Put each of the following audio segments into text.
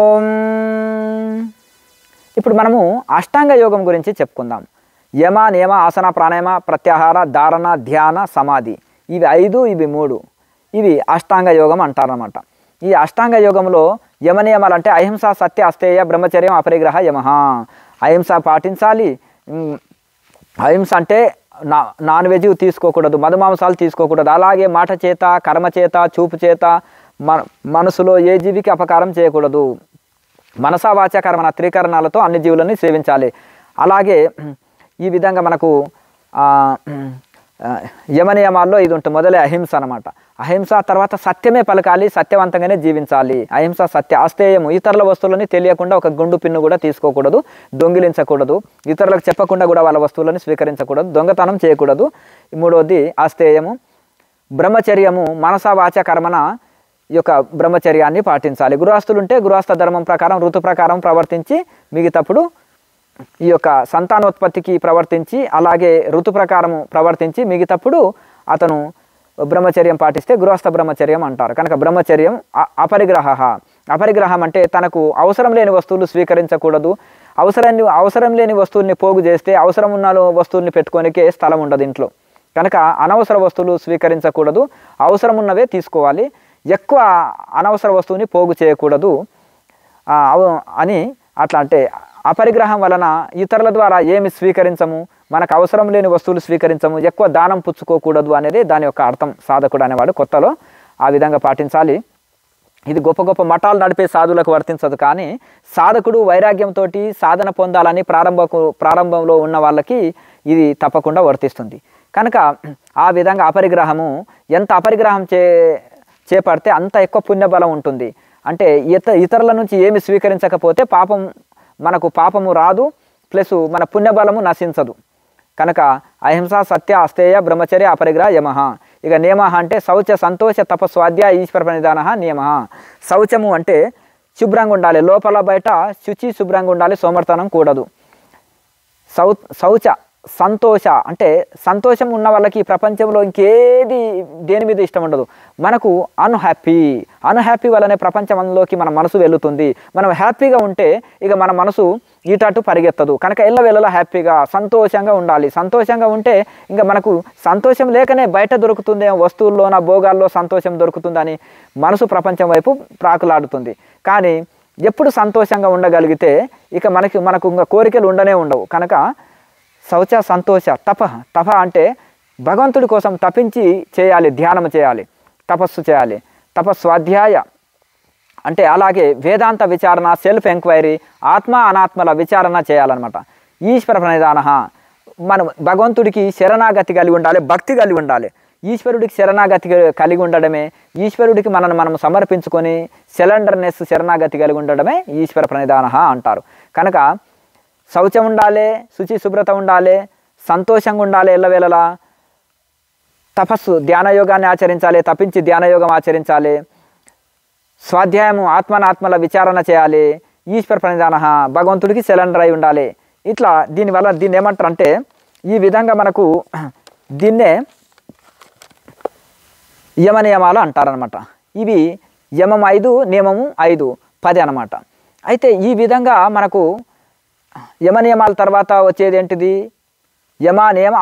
ఓం. ఇప్పుడు మనము అష్టాంగ యోగం గురించి చెప్పుకుందాం. యమ నియమ ఆసన ప్రాణాయామ ప్రత్యాహార ధారణ ధ్యాన సమాధి, ఇవి 5 ఇవి 3, ఇవి అష్టాంగ యోగం అంటారన్నమాట. ఈ అష్టాంగ యోగంలో యమ నియమాలు అంటే అహింస సత్య అస్తేయ బ్రహ్మచర్యం అపరిగ్రహ యమః. అహింస పాటించాలి. అహింస అంటే నాన్ వెజ్ తీసుకోకూడదు, మధుమాంసాలు తీసుకోకూడదు. అలాగే మాట చేత కర్మ చేత చూపు చేత మనసులో ఏ జీవికి అపకారం చేయకూడదు. మనసా వాచ కర్మణ త్రికరణాలతో అన్ని జీవులని సేవించాలి. అలాగే ఈ విధంగా మనకు యమ నియమాల్లో ఇది ఉంటుంది. మొదలే అహింస అనమాట. అహింస తర్వాత సత్యమే పలకాలి, సత్యవంతంగానే జీవించాలి. అహింస సత్య అస్తేయము, ఇతరుల వస్తువులని తెలియకుండా ఒక గుండు పిన్ను కూడా తీసుకోకూడదు, దొంగిలించకూడదు, ఇతరులకు చెప్పకుండా కూడా వాళ్ళ వస్తువులను స్వీకరించకూడదు, దొంగతనం చేయకూడదు. 3వది అస్తేయము. బ్రహ్మచర్యము మనసా వాచ కర్మన ఈ యొక్క బ్రహ్మచర్యాన్ని పాటించాలి. గృహస్థులు ఉంటే గృహస్థ ధర్మం ప్రకారం ఋతు ప్రకారం ప్రవర్తించి మిగతాప్పుడు ఈ యొక్క సంతానోత్పత్తికి ప్రవర్తించి అలాగే ఋతు ప్రకారము ప్రవర్తించి మిగతాప్పుడు అతను బ్రహ్మచర్యం పాటిస్తే గృహస్థ బ్రహ్మచర్యం అంటారు. కనుక బ్రహ్మచర్యం అపరిగ్రహ. అపరిగ్రహం అంటే తనకు అవసరం లేని వస్తువులు స్వీకరించకూడదు. అవసరం లేని వస్తువుల్ని పోగు చేస్తే అవసరం ఉన్న వస్తువుల్ని పెట్టుకోనికే స్థలం ఉండదు ఇంట్లో. కనుక అనవసర వస్తువులు స్వీకరించకూడదు, అవసరం ఉన్నవే తీసుకోవాలి. ఎక్కువ అనవసర వస్తువుని పోగు చేయకూడదు అని అట్లా. అంటే అపరిగ్రహం వలన ఇతరుల ద్వారా ఏమి స్వీకరించము, మనకు అవసరం లేని వస్తువులు స్వీకరించము, ఎక్కువ దానం పుచ్చుకోకూడదు అనేది దాని యొక్క అర్థం. సాధకుడు అనేవాడు కొత్తలో ఆ విధంగా పాటించాలి. ఇది గొప్ప గొప్ప మఠాలు నడిపే సాధువులకు వర్తించదు, కానీ సాధకుడు వైరాగ్యంతో సాధన పొందాలని ప్రారంభంలో ఉన్న వాళ్ళకి ఇది తప్పకుండా వర్తిస్తుంది. కనుక ఆ విధంగా అపరిగ్రహము, ఎంత అపరిగ్రహం చేపడితే అంత ఎక్కువ పుణ్యబలం ఉంటుంది. అంటే ఇతరుల నుంచి ఏమి స్వీకరించకపోతే మనకు పాపము రాదు, ప్లస్ మన పుణ్యబలము నశించదు. కనుక అహింస సత్య అస్తేయ బ్రహ్మచర్య అపరిగ్రహ యమః. ఇక నియమ అంటే శౌచ సంతోష తపస్వాధ్యాయ ఈశ్వర ప్రణిధాన నియమ. శౌచము అంటే శుభ్రంగా ఉండాలి, లోపల బయట శుచి శుభ్రంగా ఉండాలి, సోమర్తనం కూడదు. శౌచ సంతోష అంటే సంతోషం ఉన్న వాళ్ళకి ఈ ప్రపంచంలో దేని మీద ఇష్టం ఉండదు. మనకు అన్హ్యాపీ వల్లనే ప్రపంచంలోకి మన మనసు వెళుతుంది. మనం హ్యాపీగా ఉంటే ఇక మన మనసు ఇటటు పరిగెత్తదు. కనుక ఎల్లవేళలా హ్యాపీగా సంతోషంగా ఉండాలి. సంతోషంగా ఉంటే ఇంకా మనకు సంతోషం లేకనే బయట దొరుకుతుంది, వస్తువుల్లోన భోగాల్లో సంతోషం దొరుకుతుందని మనసు ప్రపంచం వైపు ప్రాకులాడుతుంది. కానీ ఎప్పుడు సంతోషంగా ఉండగలిగితే ఇక మనకు ఇంకా కోరికలు ఉండవు. కనుక శౌచ సంతోష తప అంటే భగవంతుడి కోసం తపించి చేయాలి, ధ్యానం చేయాలి, తపస్సు చేయాలి. తపస్వాధ్యాయ అంటే అలాగే వేదాంత విచారణ, సెల్ఫ్ ఎంక్వైరీ, ఆత్మ అనాత్మల విచారణ చేయాలన్నమాట. ఈశ్వర ప్రణిధాన మనం భగవంతుడికి శరణాగతి కలిగి ఉండాలి, భక్తి కలిగి ఉండాలి. ఈశ్వరుడికి శరణాగతి కలిగి ఉండడమే, ఈశ్వరుడికి మనం సమర్పించుకొని సెలండర్నెస్ శరణాగతి కలిగి ఉండడమే ఈశ్వర ప్రణిధాన అంటారు. కనుక శౌచం ఉండాలి, శుచి శుభ్రత ఉండాలి, సంతోషంగా ఉండాలి ఎల్లవేళలా. తపస్సు ధ్యానయోగాన్ని ఆచరించాలి, తపించి ధ్యానయోగం ఆచరించాలి. స్వాధ్యాయము ఆత్మనాత్మల విచారణ చేయాలి. ఈశ్వర ప్రణిధాన భగవంతుడికి సెలండర్ అయి ఉండాలి. ఇట్లా దీన్ని ఏమంటారంటే ఈ విధంగా మనకు దీన్నే యమ నియమాలు అంటారనమాట. ఇవి యమం 5 నియమము 5 10 అనమాట. అయితే ఈ విధంగా మనకు యమ నియమాల తర్వాత వచ్చేది ఏంటిది? యమ నియమ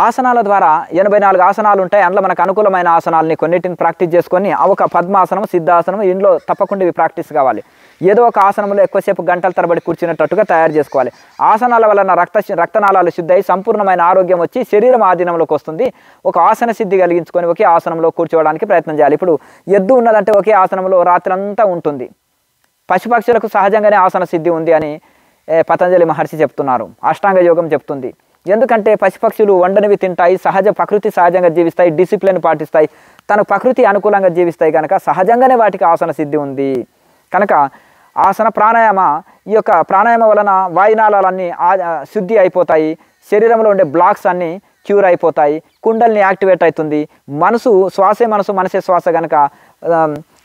ఆసనాల ద్వారా 84 ఆసనాలు ఉంటాయి. అందులో మనకు అనుకూలమైన ఆసనాలని కొన్నిటిని ప్రాక్టీస్ చేసుకొని ఒక పద్మాసనం, సిద్ధాసనం ఇంట్లో తప్పకుండా ఇవి ప్రాక్టీస్ కావాలి. ఏదో ఒక ఆసనంలో ఎక్కువసేపు గంటల తరబడి కూర్చునేటట్టుగా తయారు చేసుకోవాలి. ఆసనాల వలన రక్తనాళాలు శుద్ధి అయి సంపూర్ణమైన ఆరోగ్యం వచ్చి శరీరం ఆధీనంలోకి వస్తుంది. ఒక ఆసన సిద్ధి కలిగించుకొని ఒకే ఆసనంలో కూర్చోవడానికి ప్రయత్నం చేయాలి. ఇప్పుడు ఎద్దు ఉన్నదంటే ఒకే ఆసనంలో రాత్రంతా ఉంటుంది. పశుపక్షులకు సహజంగానే ఆసన సిద్ధి ఉంది అని పతంజలి మహర్షి చెప్తున్నారు. అష్టాంగ యోగం చెప్తుంది. ఎందుకంటే పశుపక్షులు వండనివి తింటాయి, ప్రకృతి సహజంగా జీవిస్తాయి, డిసిప్లిన్ పాటిస్తాయి, తన ప్రకృతి అనుకూలంగా జీవిస్తాయి. కనుక సహజంగానే వాటికి ఆసన సిద్ధి ఉంది. కనుక ఆసన ప్రాణాయామ, ఈ యొక్క ప్రాణాయామ వలన వాయునాళాలన్నీ శుద్ధి అయిపోతాయి, శరీరంలో ఉండే బ్లాక్స్ అన్నీ క్యూర్ అయిపోతాయి, కుండల్ని యాక్టివేట్ అవుతుంది. మనసే శ్వాస కనుక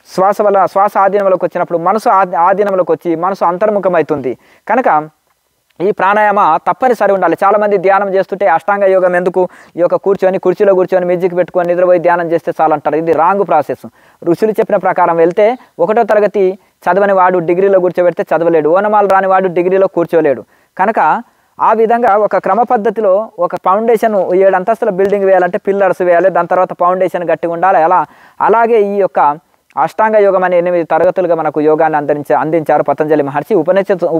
శ్వాస ఆధీనంలోకి వచ్చినప్పుడు మనసు ఆధీనంలోకి వచ్చి మనసు అంతర్ముఖం అవుతుంది. కనుక ఈ ప్రాణాయామ తప్పనిసరి ఉండాలి. చాలామంది ధ్యానం చేస్తుంటే అష్టాంగ యోగం ఎందుకు, ఈ యొక్క కుర్చీలో కూర్చొని మ్యూజిక్ పెట్టుకొని నిద్రపోయి ధ్యానం చేస్తే చాలంటారు. ఇది రాంగ్ ప్రాసెస్. ఋషులు చెప్పిన ప్రకారం వెళ్తే 1వ తరగతి చదవని వాడు డిగ్రీలో కూర్చోబెడితే చదవలేడు, ఓనమాలు రాని వాడు డిగ్రీలో కూర్చోలేడు. కనుక ఆ విధంగా ఒక క్రమ పద్ధతిలో ఒక ఫౌండేషన్ 7 అంతస్తుల బిల్డింగ్ వేయాలంటే పిల్లర్స్ వేయాలి, దాని తర్వాత ఫౌండేషన్ గట్టిగా ఉండాలి. అలాగే ఈ యొక్క అష్టాంగ యోగం అనే 8 తరగతులుగా మనకు యోగాన్ని అందించారు పతంజలి మహర్షి.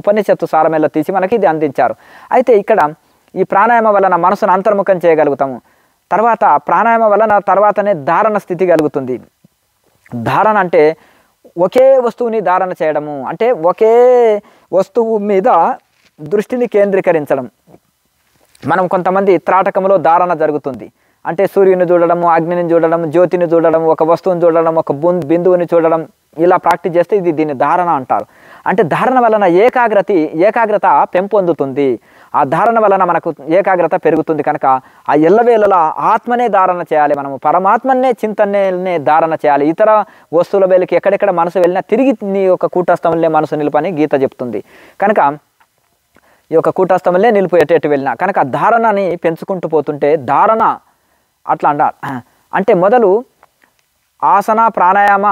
ఉపనిషత్తు సారమేలో తీసి మనకి ఇది అందించారు. అయితే ఇక్కడ ఈ ప్రాణాయామం వలన మనసును అంతర్ముఖం చేయగలుగుతాము. తర్వాత ప్రాణాయామం వలన తర్వాతనే ధారణ స్థితి కలుగుతుంది. ధారణ అంటే ఒకే వస్తువుని ధారణ చేయడము, అంటే ఒకే వస్తువు మీద దృష్టిని కేంద్రీకరించడం. మనం కొంతమంది త్రాటకంలో ధారణ జరుగుతుంది, అంటే సూర్యుని చూడడము, అగ్నిని చూడడం, జ్యోతిని చూడడం, ఒక వస్తువుని చూడడం, ఒక బిందువుని చూడడం, ఇలా ప్రాక్టీస్ చేస్తే దీన్ని ధారణ అంటారు. అంటే ధారణ వలన ఏకాగ్రత పెంపొందుతుంది. ఆ ధారణ వలన మనకు ఏకాగ్రత పెరుగుతుంది. కనుక ఆ ఎల్లవేళలా ఆత్మనే ధారణ చేయాలి, మనము పరమాత్మనే చింతనే ధారణ చేయాలి. ఇతర వస్తువుల వేలికి ఎక్కడెక్కడ మనసు వెళ్ళినా తిరిగి నీ యొక్క కూటస్థంలో మనసు నిలుపని గీత చెప్తుంది. కనుక ఈ యొక్క కూటస్థంలో నిలుపు ఎటు వెళ్ళినా కనుక ధారణని పెంచుకుంటూ పోతుంటే ధారణ అట్లా అంటే మొదలు ఆసన ప్రాణాయామ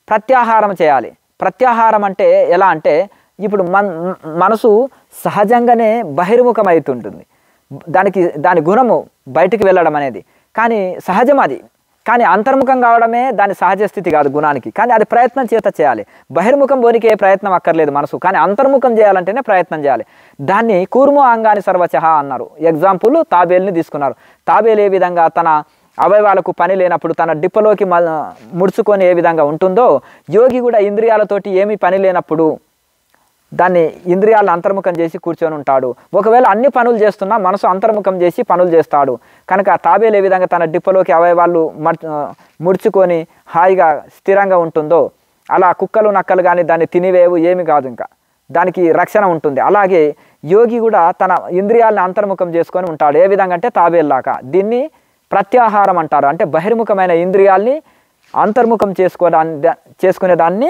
ప్రత్యాహారం చేయాలి. ప్రత్యాహారం అంటే ఎలా అంటే ఇప్పుడు మనసు సహజంగానే బహిర్ముఖమవుతుంటుంది, దాని గుణము బయటికి వెళ్ళడం అనేది, కానీ సహజం అది. కానీ అంతర్ముఖం కావడమే దాని సహజ స్థితి కాదు గుణానికి, కానీ అది ప్రయత్నం చేత చేయాలి. బహిర్ముఖం పోనికి ఏ ప్రయత్నం అక్కర్లేదు మనసు, కానీ అంతర్ముఖం చేయాలంటేనే ప్రయత్నం చేయాలి. దాన్ని కూర్మో అంగాని సర్వచహ అన్నారు. ఎగ్జాంపుల్ తాబేలుని తీసుకున్నారు. తాబేలు ఏ విధంగా తన అవయవాలకు పని లేనప్పుడు తన డిప్పలోకి ముడుచుకొని ఏ విధంగా ఉంటుందో, యోగి కూడా ఇంద్రియాలతోటి ఏమీ పని లేనప్పుడు దాన్ని ఇంద్రియాలను అంతర్ముఖం చేసి కూర్చొని ఉంటాడు. ఒకవేళ అన్ని పనులు చేస్తున్నా మనసు అంతర్ముఖం చేసి పనులు చేస్తాడు. కనుక తాబేలు ఏ విధంగా తన డిప్పలోకి అవయవాళ్ళు ముడుచుకొని హాయిగా స్థిరంగా ఉంటుందో, అలా కుక్కలు నక్కలు కానీ దాన్ని తినివేవు, ఏమి కాదు, ఇంకా దానికి రక్షణ ఉంటుంది. అలాగే యోగి కూడా తన ఇంద్రియాలను అంతర్ముఖం చేసుకొని ఉంటాడు. ఏ విధంగా అంటే తాబేలులాగా. దీన్ని ప్రత్యాహారం అంటారు. అంటే బహిర్ముఖమైన ఇంద్రియాల్ని అంతర్ముఖం చేసుకునే దాన్ని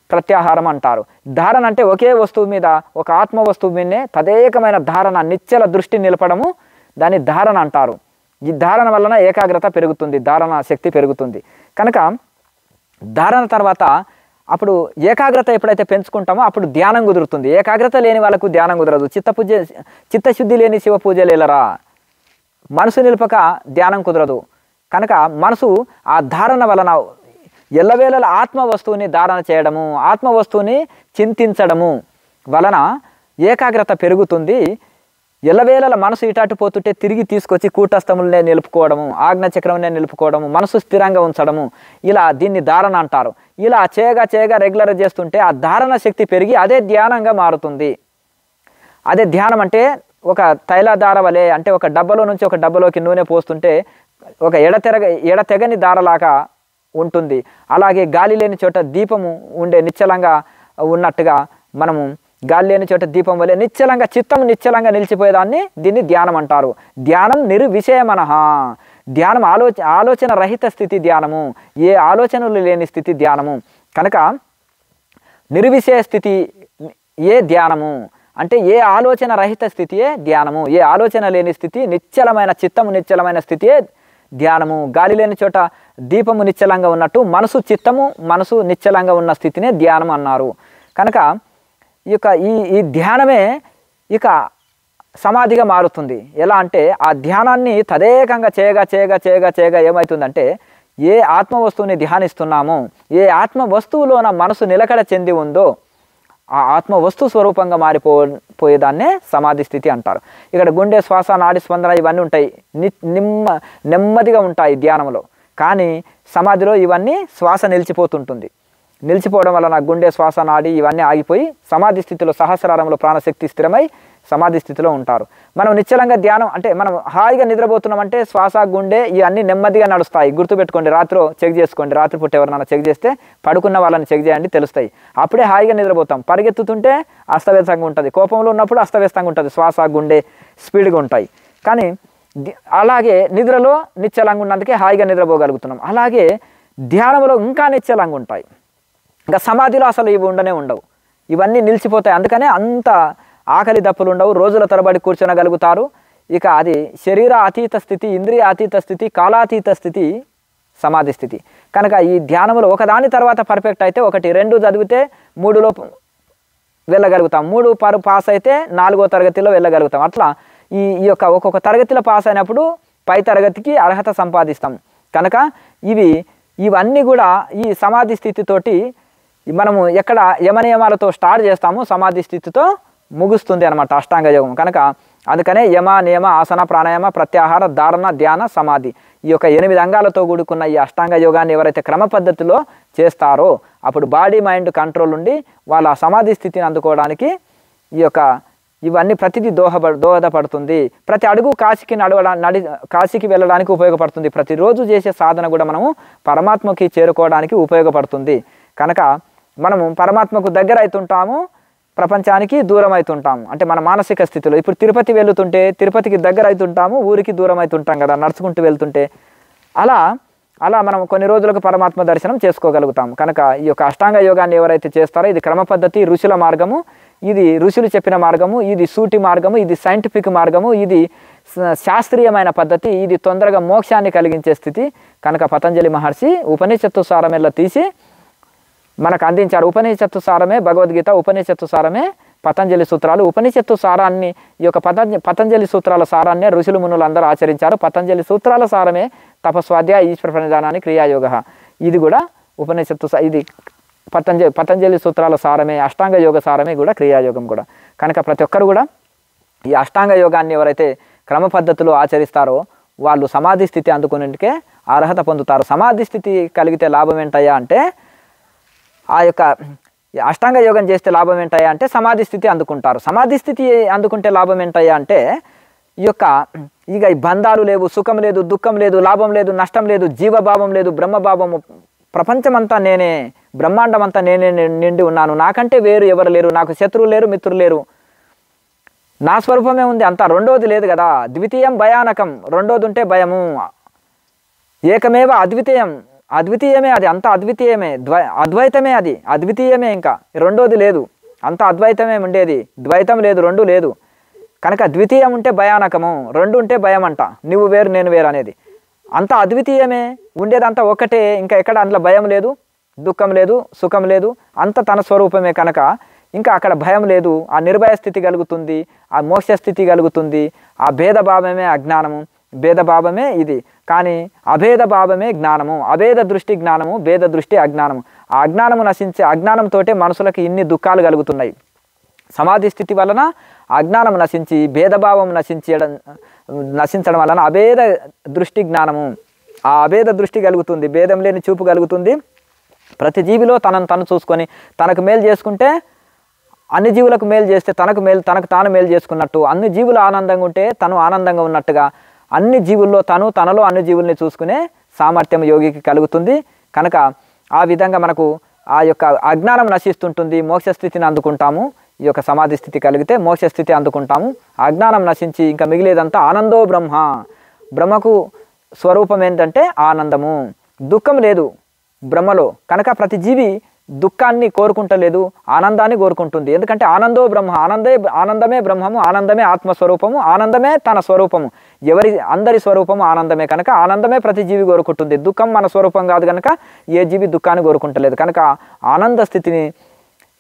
ప్రత్యాహారం అంటారు. ధారణ అంటే ఒకే వస్తువు మీద, ఒక ఆత్మ వస్తువు మీదనే తదేకమైన ధారణ, నిశ్చల దృష్టి నిలపడము, దాన్ని ధారణ అంటారు. ఈ ధారణ వలన ఏకాగ్రత పెరుగుతుంది, ధారణ శక్తి పెరుగుతుంది. కనుక ధారణ తర్వాత అప్పుడు ఏకాగ్రత ఎప్పుడైతే పెంచుకుంటామో అప్పుడు ధ్యానం కుదురుతుంది. ఏకాగ్రత లేని వాళ్ళకు ధ్యానం కుదరదు. చిత్తశుద్ధి లేని శివ పూజలేలరా, మనసు నిలుపక ధ్యానం కుదరదు. కనుక మనసు ఆ ధారణ వలన ఎల్లవేళల ఆత్మ వస్తువుని ధారణ చేయడము, ఆత్మ వస్తువుని చింతించడము వలన ఏకాగ్రత పెరుగుతుంది. ఎల్లవేళల మనసు ఇటాటు పోతుంటే తిరిగి తీసుకొచ్చి కూటస్థములనే నిలుపుకోవడము, ఆజ్ఞచక్రంనే నిలుపుకోవడము, మనసు స్థిరంగా ఉంచడము, ఇలా దీన్ని ధారణ అంటారు. ఇలా చేయగా రెగ్యులర్ చేస్తుంటే ఆ ధారణ శక్తి పెరిగి అదే ధ్యానంగా మారుతుంది. అదే ధ్యానం అంటే ఒక తైలధార వలె, అంటే ఒక డబ్బలో నుంచి ఒక డబ్బలోకి నూనె పోస్తుంటే ఒక ఎడతెగని దారలాగా ఉంటుంది. అలాగే గాలి లేని చోట దీపము ఉండే నిశ్చలంగా ఉన్నట్టుగా మనము గాలి లేని చోట దీపం వలె చిత్తం నిశ్చలంగా నిలిచిపోయేదాన్ని దీన్ని ధ్యానం అంటారు. ధ్యానం నిర్విషయమనః, ధ్యానం ఆలోచన రహిత స్థితి ధ్యానము, ఏ ఆలోచనలు లేని స్థితి ధ్యానము. కనుక నిర్విషయ స్థితి ఏ ధ్యానము అంటే ఏ ఆలోచన రహిత స్థితియే ధ్యానము, ఏ ఆలోచన లేని స్థితి నిశ్చలమైన చిత్తము నిశ్చలమైన స్థితియే ధ్యానము. గాలి లేని చోట దీపము నిశ్చలంగా ఉన్నట్టు మనసు నిశ్చలంగా ఉన్న స్థితినే ధ్యానం అన్నారు. కనుక ఈ ధ్యానమే ఇక సమాధిగా మారుతుంది. ఎలా అంటే ఆ ధ్యానాన్ని తదేకంగా చేయగా ఏమవుతుందంటే ఏ ఆత్మ వస్తువుని ధ్యానిస్తున్నామో, ఏ ఆత్మ వస్తువులోన మనసు నిలకడ చెంది ఉందో ఆ ఆత్మ వస్తు స్వరూపంగా మారిపోయేదాన్నే సమాధి స్థితి అంటారు. ఇక్కడ గుండె శ్వాస నాడి స్పందన ఇవన్నీ ఉంటాయి, నెమ్మదిగా ఉంటాయి ధ్యానంలో. కానీ సమాధిలో ఇవన్నీ శ్వాస నిలిచిపోతుంటుంది. నిలిచిపోవడం వలన గుండె శ్వాస నాడి ఇవన్నీ ఆగిపోయి సమాధి స్థితిలో సహస్రారంలో ప్రాణశక్తి స్థిరమై సమాధి స్థితిలో ఉంటారు. మనం నిశ్చలంగా ధ్యానం అంటే మనం హాయిగా నిద్రపోతున్నామంటే శ్వాస గుండె ఇవన్నీ నెమ్మదిగా నడుస్తాయి. గుర్తుపెట్టుకోండి, రాత్రి చెక్ చేసుకోండి, రాత్రిపూట ఎవరైనా చెక్ చేస్తే పడుకున్న వాళ్ళని చెక్ చేయండి, తెలుస్తాయి. అప్పుడే హాయిగా నిద్రపోతాం. పరిగెత్తుతుంటే అస్తవ్యస్తంగా ఉంటుంది, కోపంలో ఉన్నప్పుడు అస్తవ్యస్తంగా ఉంటుంది, శ్వాస గుండె స్పీడ్గా ఉంటాయి. కానీ అలాగే నిద్రలో నిశ్చలంగా ఉన్నందుకే హాయిగా నిద్రపోగలుగుతున్నాం. అలాగే ధ్యానంలో ఇంకా నిశ్చలంగా ఉంటాయి. ఇంకా సమాధిలో అసలు ఇవి ఉండవు, ఇవన్నీ నిలిచిపోతాయి. అందుకనే అంత ఆకలి దప్పులు ఉండవు, రోజుల తరబడి కూర్చొనగలుగుతారు. ఇక అది శరీర అతీత స్థితి, ఇంద్రియ అతీత స్థితి, కాలాతీత స్థితి సమాధి స్థితి. కనుక ఈ ధ్యానములు ఒకదాని తర్వాత పర్ఫెక్ట్ అయితే 1, 2 చదివితే 3లో వెళ్ళగలుగుతాం, 3 పాస్ అయితే 4వ తరగతిలో వెళ్ళగలుగుతాం. అట్లా ఈ యొక్క ఒక్కొక్క తరగతిలో పాస్ అయినప్పుడు పై తరగతికి అర్హత సంపాదిస్తాం. కనుక ఇవన్నీ కూడా ఈ సమాధి స్థితితోటి మనము ఎక్కడ యమనియమాలతో స్టార్ట్ చేస్తాము, సమాధి స్థితితో ముగుస్తుంది అనమాట అష్టాంగ యోగం. కనుక అందుకనే యమ, నియమ, ఆసన, ప్రాణాయామ, ప్రత్యాహార, ధారణ, ధ్యాన, సమాధి ఈ యొక్క 8 అంగాలతో కూడుకున్న ఈ అష్టాంగ యోగాన్ని ఎవరైతే క్రమ పద్ధతిలో చేస్తారో అప్పుడు బాడీ మైండ్ కంట్రోల్ ఉండి వాళ్ళ సమాధి స్థితిని అందుకోవడానికి ఇవన్నీ ప్రతిదీ దోహదపడుతుంది. ప్రతి అడుగు కాశీకి వెళ్ళడానికి ఉపయోగపడుతుంది. ప్రతిరోజు చేసే సాధన కూడా మనము పరమాత్మకి చేరుకోవడానికి ఉపయోగపడుతుంది. కనుక మనము పరమాత్మకు దగ్గర అవుతుంటాము, ప్రపంచానికి దూరం అవుతుంటాము. అంటే మన మానసిక స్థితిలో ఇప్పుడు తిరుపతి వెళ్తుంటే తిరుపతికి దగ్గర అవుతుంటాము, ఊరికి దూరం అవుతుంటాం కదా నడుచుకుంటూ వెళ్తుంటే. అలా మనం కొన్ని రోజులకు పరమాత్మ దర్శనం చేసుకోగలుగుతాము. కనుక ఈ యొక్క అష్టాంగ యోగాన్ని ఎవరైతే చేస్తారో ఇది క్రమ పద్ధతి, ఋషుల మార్గము, ఇది ఋషులు చెప్పిన మార్గము, ఇది సూటి మార్గము, ఇది సైంటిఫిక్ మార్గము, ఇది శాస్త్రీయమైన పద్ధతి, ఇది తొందరగా మోక్షాన్ని కలిగించే స్థితి. కనుక పతంజలి మహర్షి ఉపనిషత్తు సారమెల్ల తీసి మనకు అందించారు. ఉపనిషత్తు సారమే భగవద్గీత, ఉపనిషత్తు సారమే పతంజలి సూత్రాలు. ఉపనిషత్తు సారాన్ని ఈ యొక్క పతంజలి సూత్రాల సారాన్నే ఋషులు మునులు అందరూ ఆచరించారు. పతంజలి సూత్రాల సారమే తపస్వాధ్యాయ, ఈశ్వర ప్రణిధానాన్ని, క్రియాయోగ. ఇది కూడా ఉపనిషత్తు ఇది పతంజలి సూత్రాల సారమే, అష్టాంగ యోగ సారమే కూడా క్రియాయోగం కూడా. కనుక ప్రతి ఒక్కరు కూడా ఈ అష్టాంగ యోగాన్ని ఎవరైతే క్రమ పద్ధతిలో ఆచరిస్తారో వాళ్ళు సమాధి స్థితి అందుకునేందుకే అర్హత పొందుతారు. సమాధి స్థితి కలిగితే లాభం ఏంటయ్యా అంటే ఆ యొక్క అష్టాంగ యోగం చేస్తే లాభం ఏంటయ్యా అంటే సమాధి స్థితి అందుకుంటారు. సమాధి స్థితి అందుకుంటే లాభం ఏంటయ్యా అంటే ఈ బంధాలు లేవు, సుఖం లేదు, దుఃఖం లేదు, లాభం లేదు, నష్టం లేదు, జీవభావం లేదు, బ్రహ్మభావము, ప్రపంచమంతా నేనే, బ్రహ్మాండం అంతా నేనే నిండి ఉన్నాను, నాకంటే వేరు ఎవరు లేరు, నాకు శత్రువులు లేరు, మిత్రులు లేరు, నా స్వరూపమే ఉంది అంతా. రెండోది లేదు కదా, ద్వితీయం భయానకం, రెండోది ఉంటే భయము, ఏకమేవ అద్వితీయం, అద్వితీయమే అది, అంత అద్వితీయమే, అద్వైతమే అది, అద్వితీయమే, ఇంకా రెండోది లేదు, అంత అద్వైతమే ఉండేది, ద్వైతం లేదు, రెండు లేదు. కనుక ద్వితీయం ఉంటే భయానకము, రెండు ఉంటే భయం అంట, నువ్వు వేరు నేను వేరు అనేది. అంత అద్వితీయమే, ఉండేదంతా ఒకటే, ఇంకా ఎక్కడ అందులో భయం లేదు, దుఃఖం లేదు, సుఖం లేదు, అంత తన స్వరూపమే. కనుక ఇంకా అక్కడ భయం లేదు, ఆ నిర్భయ స్థితి కలుగుతుంది, ఆ మోక్ష స్థితి కలుగుతుంది. ఆ భేదభావమే అజ్ఞానము, భేదభావమే ఇది. కానీ అభేద భావమే జ్ఞానము, అభేద దృష్టి జ్ఞానము, భేద దృష్టి అజ్ఞానము. ఆ అజ్ఞానము నశించే, అజ్ఞానంతో మనుషులకి ఇన్ని దుఃఖాలు కలుగుతున్నాయి. సమాధి స్థితి వలన అజ్ఞానం నశించి భేదభావం నశించడం వలన అభేద దృష్టి జ్ఞానము, ఆ అభేద దృష్టి కలుగుతుంది, భేదం లేని చూపు కలుగుతుంది. ప్రతి జీవిలో తనను చూసుకొని తనకు మేలు చేసుకుంటే అన్ని జీవులకు మేలు చేస్తే తనకు తాను మేలు చేసుకున్నట్టు, అన్ని జీవులు ఆనందంగా ఉంటే తను ఆనందంగా ఉన్నట్టుగా, అన్ని జీవుల్లో తనలో అన్ని జీవుల్ని చూసుకునే సామర్థ్యం యోగికి కలుగుతుంది. కనుక ఆ విధంగా మనకు ఆ యొక్క అజ్ఞానం నశిస్తుంటుంది, మోక్ష స్థితిని అందుకుంటాము. ఈ యొక్క సమాధి స్థితి కలిగితే మోక్ష స్థితి అందుకుంటాము. అజ్ఞానం నశించి ఇంకా మిగిలేదంతా ఆనందో బ్రహ్మ, బ్రహ్మకు స్వరూపం ఏంటంటే ఆనందము, దుఃఖం లేదు బ్రహ్మలో. కనుక ప్రతి జీవి దుఃఖాన్ని కోరుకుంటలేదు, ఆనందాన్ని కోరుకుంటుంది. ఎందుకంటే ఆనందో బ్రహ్మ, ఆనందమే బ్రహ్మము, ఆనందమే ఆత్మస్వరూపము, ఆనందమే తన స్వరూపము, అందరి స్వరూపము ఆనందమే. కనుక ఆనందమే ప్రతి జీవి కోరుకుంటుంది. దుఃఖం మన స్వరూపం కాదు కనుక ఏ జీవి దుఃఖాన్ని కోరుకుంటలేదు. కనుక ఆనంద స్థితిని,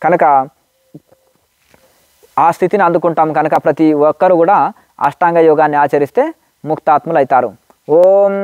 కనుక ఆ స్థితిని అందుకుంటాం. కనుక ప్రతి ఒక్కరు కూడా అష్టాంగ యోగాన్ని ఆచరిస్తే ముక్తాత్ములు అవుతారు. ఓం